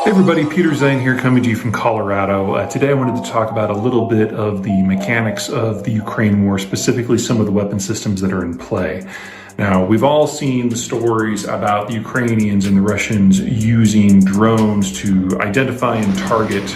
Hey everybody, Peter Zeihan here coming to you from Colorado. Today I wanted to talk about a little bit of the mechanics of the Ukraine war, specifically some of the weapon systems that are in play. Now, we've all seen the stories about the Ukrainians and the Russians using drones to identify and target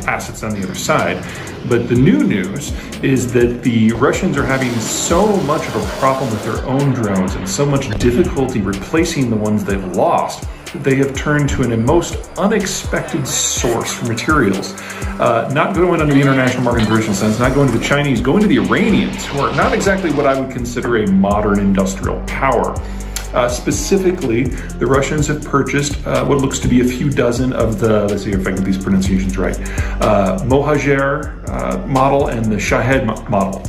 assets on the other side. But the new news is that the Russians are having so much of a problem with their own drones and so much difficulty replacing the ones they've lost, they have turned to a most unexpected source for materials. Not going under the international market in the traditional sense, not going to the Chinese, going to the Iranians, who are not exactly what I would consider a modern industrial power. Specifically, the Russians have purchased what looks to be a few dozen of the, let's see if I get these pronunciations right, Mohajer model and the Shahed model.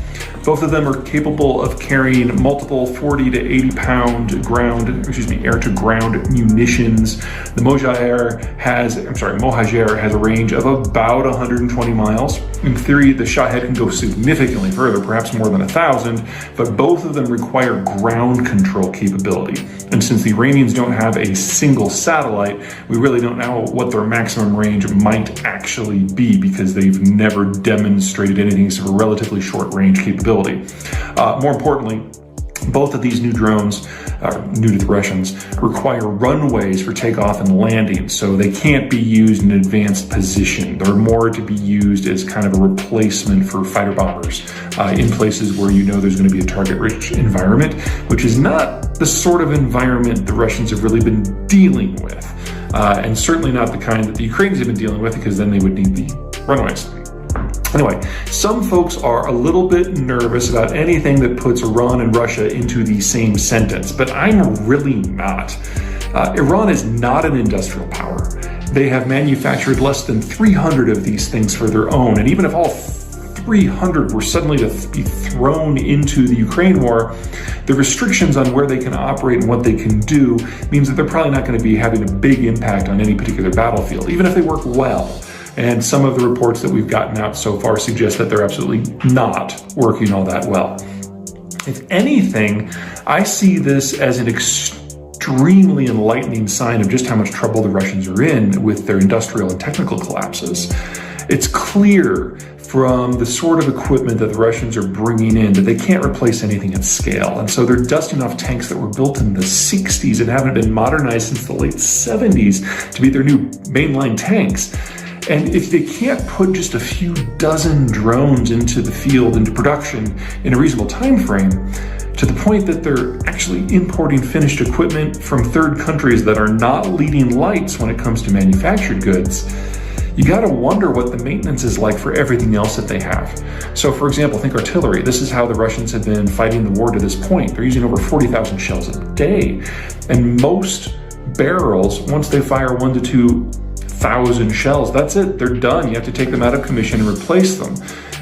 Both of them are capable of carrying multiple 40 to 80 pound air to ground munitions. The Mohajer has a range of about 120 miles. In theory, the Shahed can go significantly further, perhaps more than 1,000, but both of them require ground control capability. And since the Iranians don't have a single satellite, we really don't know what their maximum range might actually be because they've never demonstrated anything except for relatively short range capability. More importantly, both of these new drones, new to the Russians, require runways for takeoff and landing, so they can't be used in an advanced position. They're more to be used as kind of a replacement for fighter bombers in places where you know there's going to be a target-rich environment, which is not the sort of environment the Russians have really been dealing with, and certainly not the kind that the Ukrainians have been dealing with, because then they would need the runways. Anyway, some folks are a little bit nervous about anything that puts Iran and Russia into the same sentence, but I'm really not. Iran is not an industrial power. They have manufactured less than 300 of these things for their own, and even if all 300 were suddenly to be thrown into the Ukraine war, the restrictions on where they can operate and what they can do means that they're probably not going to be having a big impact on any particular battlefield, even if they work well. And some of the reports that we've gotten out so far suggest that they're absolutely not working all that well. If anything, I see this as an extremely enlightening sign of just how much trouble the Russians are in with their industrial and technical collapses. It's clear from the sort of equipment that the Russians are bringing in that they can't replace anything at scale. And so they're dusting off tanks that were built in the 60s and haven't been modernized since the late 70s to be their new mainline tanks. And if they can't put just a few dozen drones into the field, into production in a reasonable time frame, to the point that they're actually importing finished equipment from third countries that are not leading lights when it comes to manufactured goods, you gotta wonder what the maintenance is like for everything else that they have. So for example, think artillery. This is how the Russians have been fighting the war to this point. They're using over 40,000 shells a day. And most barrels, once they fire 1,000 to 2,000 shells, that's it, they're done. You have to take them out of commission and replace them.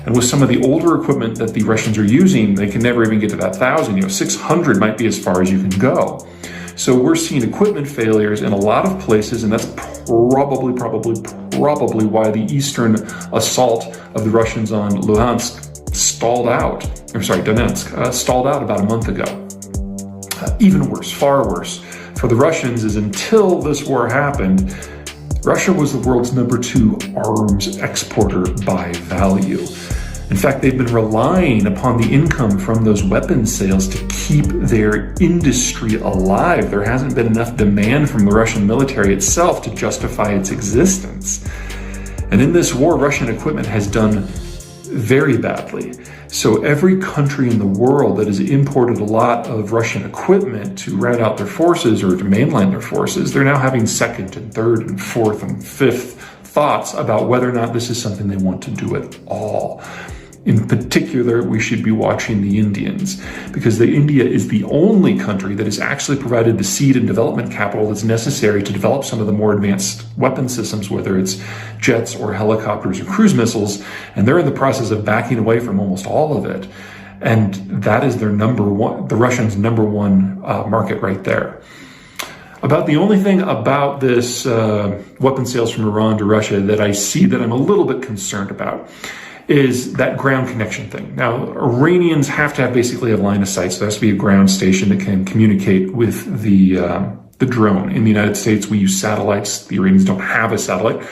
And with some of the older equipment that the Russians are using, they can never even get to that 1,000. 600 might be as far as you can go. So we're seeing equipment failures in a lot of places, and that's probably why the eastern assault of the Russians on Donetsk stalled out about a month ago. Even worse, far worse, for the Russians is until this war happened, Russia was the world's #2 arms exporter by value. In fact, they've been relying upon the income from those weapons sales to keep their industry alive. There hasn't been enough demand from the Russian military itself to justify its existence. And in this war, Russian equipment has done very badly. So every country in the world that has imported a lot of Russian equipment to round out their forces or to mainline their forces, they're now having second and third and fourth and fifth thoughts about whether or not this is something they want to do at all. In particular, we should be watching the Indians, because India is the only country that has actually provided the seed and development capital that's necessary to develop some of the more advanced weapon systems, whether it's jets or helicopters or cruise missiles, and they're in the process of backing away from almost all of it. And that is their the Russians' number one market right there. About the only thing about this weapon sales from Iran to Russia that I see that I'm a little bit concerned about is that ground connection thing. Now, Iranians have to have basically a line of sight, so there has to be a ground station that can communicate with the the drone. In the United States, we use satellites. The Iranians don't have a satellite,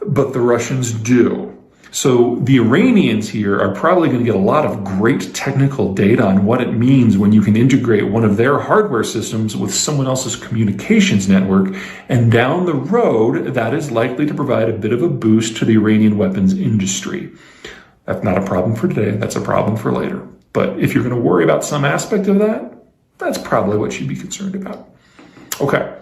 but the Russians do. So the Iranians here are probably going to get a lot of great technical data on what it means when you can integrate one of their hardware systems with someone else's communications network. And down the road, that is likely to provide a bit of a boost to the Iranian weapons industry. That's not a problem for today. That's a problem for later. But if you're going to worry about some aspect of that, that's probably what you'd be concerned about. Okay.